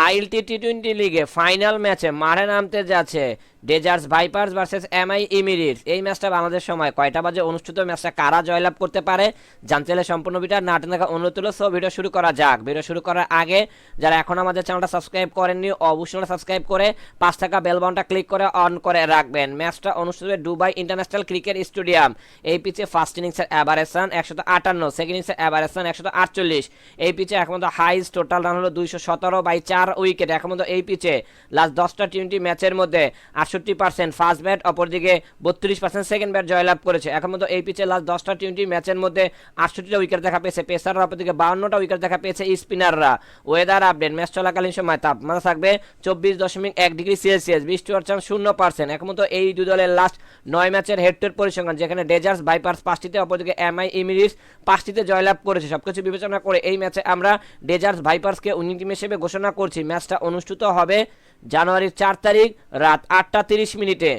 ILT টি-20 লিগে final ম্যাচে মাঠে নামতে যাচ্ছে deserts Vipers versus MI Emirates. এই ম্যাচটা বাংলাদেশ সময় কয়টা বাজে অনুষ্ঠিত, ম্যাচটা কারা জয়লাভ করতে পারে জানতে হলে সম্পূর্ণ ভিডিও না টেনে দেখা অনুরোধ হলো। সো ভিডিও শুরু করা যাক। ভিডিও শুরু করার আগে যারা এখন আমাদের চ্যানেলটা সাবস্ক্রাইব করেননি অবশ্যই সাবস্ক্রাইব করে পাঁচ টাকা বেল বাটনটা ক্লিক করে অন করে রাখবেন। ম্যাচটা অনুষ্ঠিত হবে দুবাই ইন্টারন্যাশনাল ক্রিকেট স্টেডিয়াম। এই পিচে ফার্স্ট ইনিংসের অ্যাভারেজ রান 158, সেকেন্ড ইনিংসের অ্যাভারেজ রান 148। এই পিচে এখন মতো হাইস টোটাল রান হলো 217 বাই 4 উইকেট। এখন মতো এই পিচে লাস্ট 10টা টি-20 ম্যাচের মধ্যে 68% ফার্স্ট ব্যাট, অপরদিকে 32% সেকেন্ড ব্যাট জয়লাভ করেছে। এখন মতো এই পিচে লাস্ট 10টা টি-20 ম্যাচের মধ্যে 68টা উইকেট দেখা পেয়েছে পেসাররা, অপরদিকে 52টা উইকেট দেখা পেয়েছে স্পিনাররা। ওয়েদার আপডেট, ম্যাচ চলাকালীন সময় তাপমাত্রা থাকবে 24.1 ডিগ্রি সেলসিয়াস, বৃষ্টি হওয়ার চান্স 0%। এখন মতো এই দুই দলের লাস্ট 9 ম্যাচের হেড টু হেড পরিসংখ্যান, যেখানে ডেজার্টস ভাইপার্স 5টিতে, অপরদিকে এমআই ইমিরেটস 5টিতে জয়লাভ করেছে। সবকিছু বিবেচনা করে এই ম্যাচে আমরা ডেজার্টস ভাইপার্সকে উইনিং টিম হিসেবে ঘোষণা করছি। ম্যাচটা অনুষ্ঠিত হবে জানুয়ারির 4 তারিখ রাত 8টা 30 মিনিটে।